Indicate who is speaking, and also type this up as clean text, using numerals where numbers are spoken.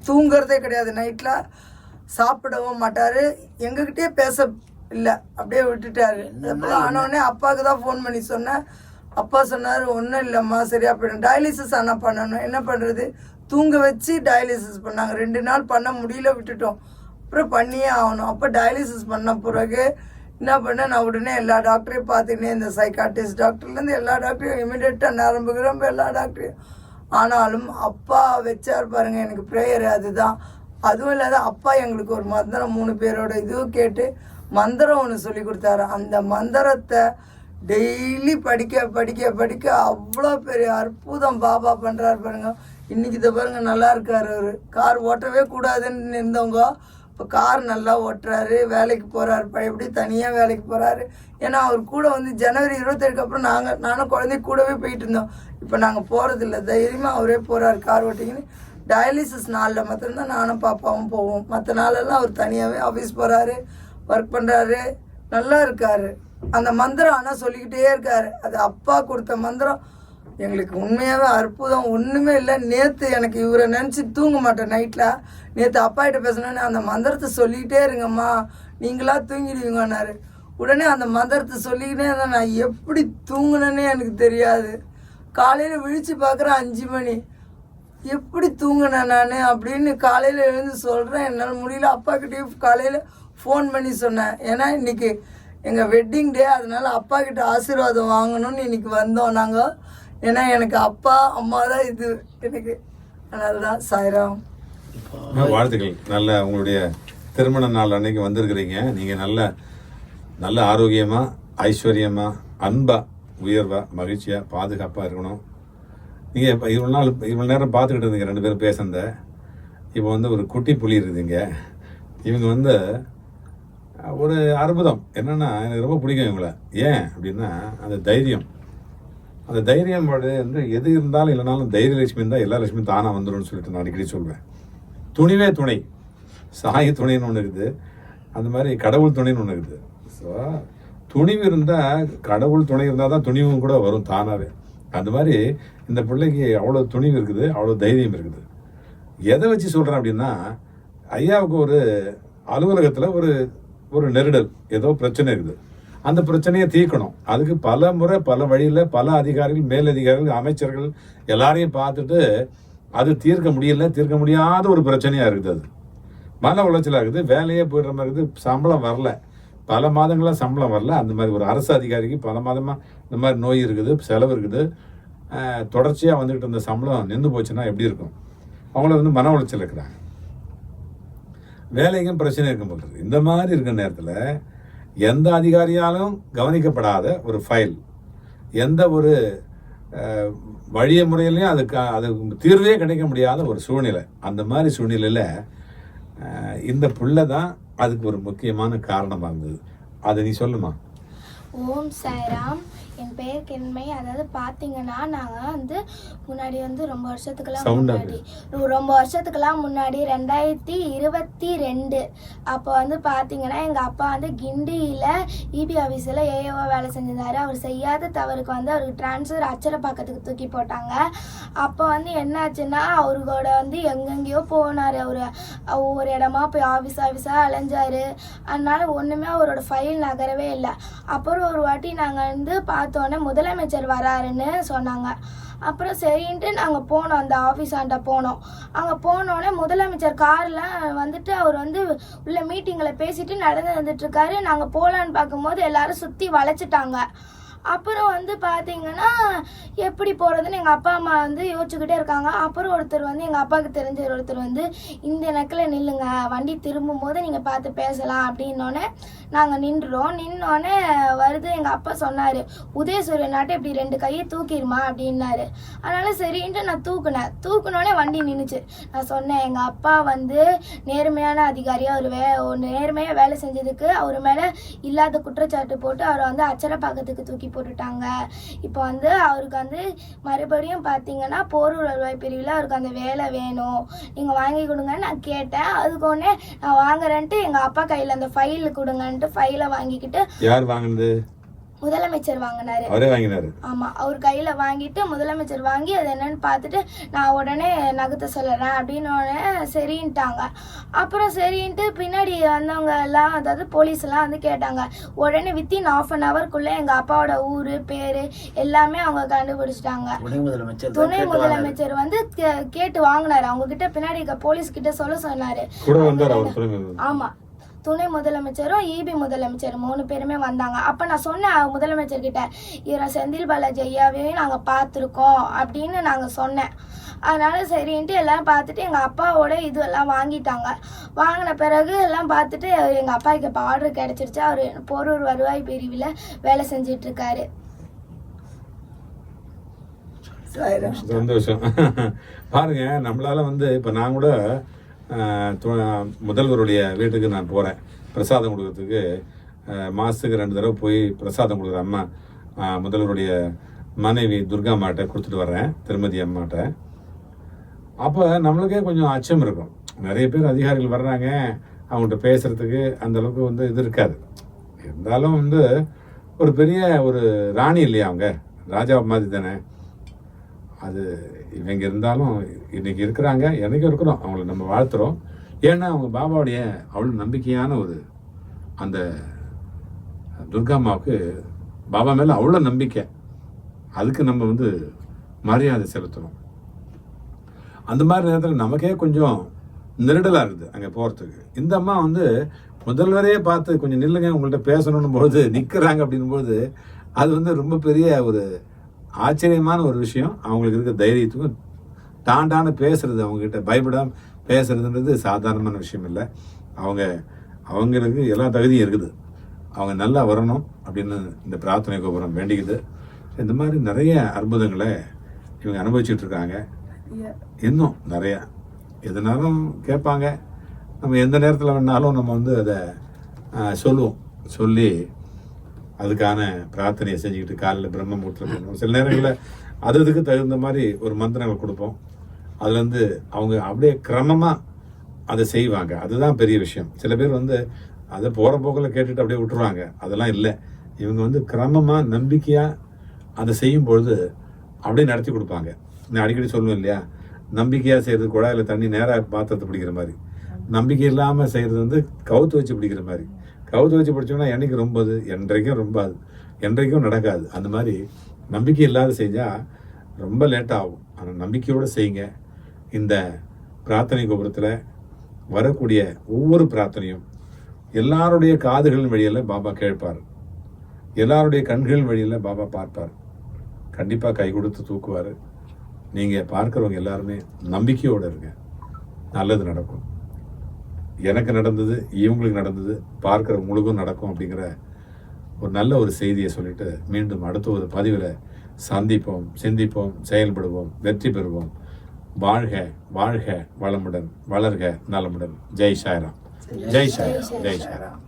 Speaker 1: தூங்குறதே கிடையாது. நைட்டில் சாப்பிடவும் மாட்டார், எங்ககிட்டயே பேச இல்லை, அப்படியே விட்டுட்டாரு. அப்புறம் ஆனோடனே அப்பாவுக்கு தான் ஃபோன் பண்ணி சொன்னேன். அப்பா சொன்னார், ஒன்றும் இல்லைம்மா சரியா போயிடும், டயாலிசிஸ் ஆனால் பண்ணணும். என்ன பண்ணுறது, தூங்க வச்சு டயாலிசிஸ் பண்ணாங்க. 2 நாள் பண்ண முடியல, விட்டுட்டோம். அப்புறம் பண்ணியே ஆகணும். அப்போ டயாலிசிஸ் பண்ண பிறகு என்ன பண்ணேன், நான் உடனே எல்லா டாக்டரையும் பார்த்துக்கினே, இந்த சைக்காட்டிஸ்ட் டாக்டர்லேருந்து எல்லா டாக்டரையும் இமீடியட்டாக நரம்பு எல்லா டாக்டரையும். ஆனாலும் அப்பா வச்சார் பாருங்கள் எனக்கு ப்ரேயர், அதுதான். அதுவும் இல்லாத அப்பா எங்களுக்கு ஒரு மந்திரம் 3 பேரோட இதுவும் கேட்டு மந்திரம் ஒன்று சொல்லி கொடுத்தாரு. அந்த மந்திரத்தை டெய்லி படிக்க படிக்க படிக்க அவ்வளோ பெரிய அற்புதம் பாபா பண்ணுறாரு பாருங்க. இன்றைக்கி இதை பாருங்க, நல்லா இருக்கார். அவர் கார் ஓட்டவே கூடாதுன்னு இருந்தவங்க இப்போ கார் நல்லா ஓட்டுறாரு, வேலைக்கு போகிறாரு, பழையபடி தனியாக வேலைக்கு போகிறாரு. ஏன்னா அவர் கூட வந்து ஜனவரி 27 அப்புறம் நானும் குழந்தை கூடவே போயிட்டு இருந்தோம். இப்போ நாங்கள் போகிறதில்ல, தைரியமாக அவரே போகிறாரு கார் ஓட்டிங்கன்னு. டயாலிசிஸ் நாளில் மாத்திரம்தான் நானும் பாப்பாவும் போவோம். மற்ற நாளெல்லாம் அவர் தனியாகவே ஆஃபீஸ் போகிறாரு, ஒர்க் பண்ணுறாரு, நல்லா இருக்கார். அந்த மந்திரம் ஆனால் சொல்லிக்கிட்டே இருக்கார். அது அப்பா கொடுத்த மந்திரம் எங்களுக்கு உண்மையாகவே அற்புதம். ஒன்றுமே இல்லை. நேற்று எனக்கு இவரை நினச்சி தூங்க மாட்டேன் நைட்டில். நேற்று அப்பாகிட்ட பேசணுன்னு அந்த மந்திரத்தை சொல்லிக்கிட்டே இருங்கம்மா, நீங்களாக தூங்கிடுவீங்கன்னாரு. உடனே அந்த மந்திரத்தை சொல்லிக்கிட்டே இருந்தால் நான் எப்படி தூங்கினேன்னே எனக்கு தெரியாது. காலையில் விழித்து பார்க்குறேன் 5 மணி. எப்படி தூங்கினேன் நான் அப்படின்னு காலையில் எழுந்து சொல்கிறேன். என்னால் முடியல. அப்பாக்கிட்டேயும் காலையில் ஃபோன் பண்ணி சொன்னேன். ஏன்னா இன்றைக்கி எங்கள் வெட்டிங் டே, அதனால் அப்பா கிட்ட ஆசீர்வாதம் வாங்கணும்னு இன்றைக்கி வந்தோம் நாங்கள். ஏன்னா எனக்கு அப்பா அம்மா தான் இது எனக்கு. அதனால தான் சாய்ராம்.
Speaker 2: வாழ்த்துக்கள். நல்ல உங்களுடைய திருமண நாள் அன்னைக்கு வந்திருக்கிறீங்க. நீங்கள் நல்ல ஆரோக்கியமாக, ஐஸ்வர்யமாக, அன்பாக, உயர்வாக, மகிழ்ச்சியாக, பாதுகாப்பாக இருக்கணும். நீங்கள் இப்போ இவ்வளோ நேரம் பார்த்துக்கிட்டு இருந்தீங்க 2 பேரும் பேசுனத. இப்போ வந்து ஒரு குட்டி புலி இருக்குதுங்க. இவங்க வந்து ஒரு அற்புதம். என்னென்னா எனக்கு ரொம்ப பிடிக்கும் இவங்கள. ஏன் அப்படின்னா அந்த தைரியம் வந்து எது இருந்தாலும் இல்லைனாலும் தைரியலட்சுமி இருந்தால் எல்லா லட்சுமியும் தானாக வந்துடும்னு சொல்லிட்டு நான் அடிக்கடி சொல்வேன். துணிவே துணை, சாய் துணைன்னு ஒன்று இருக்குது, அந்த மாதிரி கடவுள் துணைன்னு ஒன்று இருக்குது. ஸோ துணிவு இருந்தால், கடவுள் துணை இருந்தால் தான் துணிவும் கூட வரும் தானாகவே. அந்த மாதிரி இந்த பிள்ளைக்கு அவ்வளோ துணிவு இருக்குது, அவ்வளோ தைரியம் இருக்குது. எதை வச்சு சொல்கிறேன் அப்படின்னா, ஐயாவுக்கு ஒரு அலுவலகத்தில் ஒரு நெருடல், ஏதோ பிரச்சனை இருக்குது. அந்த பிரச்சனையை தீர்க்கணும். அதுக்கு பல முறை பல வழியில் பல அதிகாரிகள், மேலதிகாரிகள், அமைச்சர்கள் எல்லாரையும் பார்த்துட்டு அது தீர்க்க முடியாத ஒரு பிரச்சனையாக இருக்குது. அது மன உளைச்சலாக இருக்குது, வேலையே போய்டுற மாதிரி இருக்குது, சம்பளம் வரல, பல மாதங்களாக சம்பளம் வரல. அந்த மாதிரி ஒரு அரசு அதிகாரிக்கு பல மாதமாக இந்த மாதிரி நோய் இருக்குது, செலவு இருக்குது, தொடர்ச்சியாக வந்துக்கிட்டு இருந்த சம்பளம் நின்று போச்சுன்னா எப்படி இருக்கும்? அவங்கள வந்து மன உளைச்சல் இருக்கிறாங்க, வேலைக்கும் பிரச்சனை இருக்கும் போது. இந்த மாதிரி இருக்கிற நேரத்தில் எந்த அதிகாரியாலும் கவனிக்கப்படாத ஒரு ஃபைல், எந்த ஒரு வழிய முறையிலையும் அது தீர்வே கிடைக்க முடியாத ஒரு சூழ்நிலை. அந்த மாதிரி சூழ்நிலையில் இந்த புள்ள தான் அதுக்கு ஒரு முக்கியமான காரணமாக இருந்தது. அதை நீ சொல்லுமா.
Speaker 3: ஓம் சாய்ராம். என் பெயர் கெண்மை. அதாவது பார்த்தீங்கன்னா நாங்கள் வந்து முன்னாடி வந்து ரொம்ப வருஷத்துக்கெல்லாம் முன்னாடி 2022 அப்போ வந்து பார்த்தீங்கன்னா எங்கள் அப்பா வந்து கிண்டியில் இபி ஆஃபீஸில் ஏஓவா வேலை செஞ்சிருந்தார். அவர் செய்யாத தவறுக்கு வந்து அவருக்கு ட்ரான்ஸ்ஃபர் அச்சரப்பாக்கத்துக்கு தூக்கி போட்டாங்க. அப்போ வந்து என்னாச்சுன்னா அவரோட வந்து எங்கெங்கேயோ போனார். அவர் ஒவ்வொரு இடமா போய் ஆஃபீஸாக அலைஞ்சார். அதனால ஒன்றுமே அவரோட ஃபைல் நகரவே இல்லை. அப்புறம் ஒரு வாட்டி நாங்கள் வந்து பார்த்தோன்னே முதலமைச்சர் வராருன்னு சொன்னாங்க. அப்புறம் சரின்ட்டு நாங்கள் போனோம், அந்த ஆஃபீஸாண்ட போனோம். அங்கே போனோடனே முதலமைச்சர் காரில் வந்துட்டு அவர் வந்து உள்ள மீட்டிங்கில் பேசிட்டு நடந்து வந்துட்டுருக்காரு. நாங்கள் போகலான்னு பார்க்கும்போது எல்லாரும் சுற்றி வளைச்சிட்டாங்க. அப்புறம் வந்து பார்த்தீங்கன்னா எப்படி போகிறதுன்னு எங்கள் அப்பா அம்மா வந்து யோசிச்சுக்கிட்டே இருக்காங்க. அப்புறம் ஒருத்தர் வந்து எங்கள் அப்பாவுக்கு தெரிஞ்ச ஒருத்தர் வந்து இந்த நக்கில் நில்லுங்க, வண்டி திரும்பும் போது நீங்கள் பார்த்து பேசலாம் அப்படின்னோடனே நாங்கள் நின்னோடனே வருது. எங்கள் அப்பா சொன்னார், உதயசூரியன் நாட்டை இப்படி 2 கையை தூக்கிடுமா அப்படின்னாரு. அதனால் சரின்ட்டு நான் தூக்குனோடனே வண்டி நின்றுச்சு. நான் சொன்னேன், எங்கள் அப்பா வந்து நேர்மையான அதிகாரியாக ஒரு நேர்மையாக வேலை செஞ்சதுக்கு அவர் மேலே இல்லாத குற்றச்சாட்டு போட்டு அவரை வந்து அச்சரப்பாக்கத்துக்கு தூக்கி போட்டுட்டாங்க. இப்போ வந்து அவருக்கு வந்து மறுபடியும் பார்த்தீங்கன்னா போரூர் வருவாய் பிரிவில் அவருக்கு அந்த வேலை வேணும், நீங்கள் வாங்கி கொடுங்கன்னு நான் கேட்டேன். அதுக்கு ஒன்னே நான் வாங்குறேன்ட்டு எங்கள் அப்பா கையில் அந்த ஃபைல் கொடுங்கன்ட்டு ஃபைலை வாங்கிக்கிட்டு.
Speaker 2: யார் வாங்கினது?
Speaker 3: முதலமைச்சர் வாங்கினாரு.
Speaker 2: அவரே வாங்கினாரு.
Speaker 3: ஆமா, அவர் கையில வாங்கிட்டு முதலமைச்சர் வாங்கி அது என்னன்னு பார்த்துட்டு நான் உடனே நகர்த்த சொல்லுறேன் அப்படின்னு சரின்ட்டாங்க. அப்புறம் சரின்ட்டு பின்னாடி வந்தவங்க எல்லாம், அதாவது போலீஸ் எல்லாம் வந்து கேட்டாங்க. உடனே வித்தின் ½ எங்க அப்பாவோட ஊரு பேரு எல்லாமே அவங்க கண்டுபிடிச்சிட்டாங்க. துணை முதலமைச்சர் வந்து கேட்டு வாங்கினாரு அவங்க கிட்ட, பின்னாடி போலீஸ் கிட்ட சொல்ல சொன்னாரு. ஆமா, துணை முதலமைச்சரும் ஈபி முதலமைச்சர் 3 பேருமே வந்தாங்க. அப்போ நான் சொன்னேன் முதலமைச்சர் கிட்ட, இவரை செந்தில் பாலாஜி ஐயாவையும் நாங்கள் பார்த்துருக்கோம் அப்படின்னு நாங்கள் சொன்னேன். அதனால சரின்ட்டு எல்லாம் பார்த்துட்டு எங்கள் அப்பாவோட இதெல்லாம் வாங்கிட்டாங்க. வாங்கின பிறகு எல்லாம் பார்த்துட்டு எங்கள் அப்பாவுக்கு இப்போ ஆர்டர் கிடச்சிருச்சு. அவர் போரூர் வருவாய் பிரிவில் வேலை செஞ்சிட்டு இருக்காரு.
Speaker 2: சந்தோஷம். பாருங்க, நம்மளால வந்து இப்போ நான் கூட முதல்வருடைய வீட்டுக்கு நான் போகிறேன் பிரசாதம் கொடுக்கறதுக்கு. மாதத்துக்கு 2 தடவை போய் பிரசாதம் கொடுக்குற அம்மா முதல்வருடைய மனைவி துர்கா அம்மாட்ட கொடுத்துட்டு வர்றேன், திருமதி அம்மாட்ட. அப்போ நம்மளுக்கே கொஞ்சம் அச்சம் இருக்கும். நிறைய பேர் அதிகாரிகள் வர்றாங்க, அவங்கள்ட்ட பேசுகிறதுக்கு அந்தளவுக்கு வந்து இது இருக்காது. இருந்தாலும் வந்து ஒரு பெரிய ஒரு ராணி இல்லையா, அவங்க ராஜா மாதிரி தானே. அது இவங்க இருந்தாலும் இன்னைக்கு இருக்கிறாங்க, எனக்கும் இருக்கிறோம், அவங்கள நம்ம வாழ்த்துறோம். ஏன்னா அவங்க பாபாவுடைய அவ்வளோ நம்பிக்கையான ஒரு அந்த துர்கா அம்மாவுக்கு பாபா மேலே அவ்வளோ நம்பிக்கை. அதுக்கு நம்ம வந்து மரியாதை செலுத்தணும். அந்த மாதிரி நேரத்தில் நமக்கே கொஞ்சம் நெருடலாக இருக்குது அங்கே போகிறதுக்கு. இந்த அம்மா வந்து முதல்வரே பார்த்து கொஞ்சம் நில்லுங்க உங்கள்கிட்ட பேசணும்னு போது நிற்கிறாங்க அப்படின்போது அது வந்து ரொம்ப பெரிய ஒரு ஆச்சரியமான ஒரு விஷயம். அவங்களுக்கு இருக்க தைரியத்துக்கும் தாண்டான பேசுறது, அவங்ககிட்ட பயப்படாமல் பேசுறதுன்றது சாதாரணமான விஷயம் இல்லை. அவங்களுக்கு எல்லா தகுதியும் இருக்குது. அவங்க நல்லா வரணும் அப்படின்னு இந்த பிரார்த்தனை கோபுரம் வேண்டிக்குது. இந்த மாதிரி நிறைய அற்புதங்களை இவங்க அனுபவிச்சுட்டு இருக்காங்க. இன்னும் நிறையா எதுனாலும் கேட்பாங்க. நம்ம எந்த நேரத்தில் வேணாலும் நம்ம வந்து அதை சொல்லுவோம். சொல்லி அதுக்கான பிரார்த்தனையை செஞ்சுக்கிட்டு காலையில் பிரம்ம முகூர்த்தம் பண்ணுவோம். சில நேரங்களில் அதுக்கு தகுந்த மாதிரி ஒரு மந்திரங்கள் கொடுப்போம். அதுலேருந்து அவங்க அப்படியே கிரமமாக அதை செய்வாங்க. அதுதான் பெரிய விஷயம். சில பேர் வந்து அதை போகிற போக்கில் கேட்டுட்டு அப்படியே விட்டுருவாங்க. அதெல்லாம் இல்லை. இவங்க வந்து கிரமமாக நம்பிக்கையாக அதை செய்யும் பொழுது அப்படியே நடத்தி கொடுப்பாங்க. நான் அடிக்கடி சொல்லுவேன் இல்லையா, நம்பிக்கையாக செய்கிறது குழாயில் தண்ணி நேராக பாத்திரத்தை பிடிக்கிற மாதிரி, நம்பிக்கை இல்லாமல் செய்கிறது வந்து கவுத்து வச்சு பிடிக்கிற மாதிரி. கவுத்து வச்சு பிடிச்சோம்னா என்னைக்கு ரொம்பது, என்றைக்கும் ரொம்பாது, என்றைக்கும் நடக்காது. அந்த மாதிரி நம்பிக்கை இல்லாத செஞ்சால் ரொம்ப லேட்டாக ஆகும். ஆனால் நம்பிக்கையோடு செய்யுங்க. இந்த பிரார்த்தனை கோபுரத்தில் வரக்கூடிய ஒவ்வொரு பிரார்த்தனையும் எல்லாருடைய காதுகளின் வழியில் பாபா கேட்பார், எல்லாருடைய கண்களின் வழியில் பாபா பார்ப்பார். கண்டிப்பாக கை கொடுத்து தூக்குவார். நீங்கள் பார்க்குறவங்க எல்லாருமே நம்பிக்கையோடு இருங்க, நல்லது நடக்கும். எனக்கு நடந்தது, இவங்களுக்கு நடந்தது, பார்க்குற உங்களுக்கும் நடக்கும் அப்படிங்கிற ஒரு நல்ல ஒரு செய்தியை சொல்லிட்டு மீண்டும் அடுத்த ஒரு பதிவில் சந்திப்போம், சிந்திப்போம், செயல்படுவோம், வெற்றி பெறுவோம். வாழ்க வாழ்க வளமுடன், வளர்க நலமுடன். ஜெய் சாய்ராம், ஜெய் சாய்ராம், ஜெய் சாய்ராம்.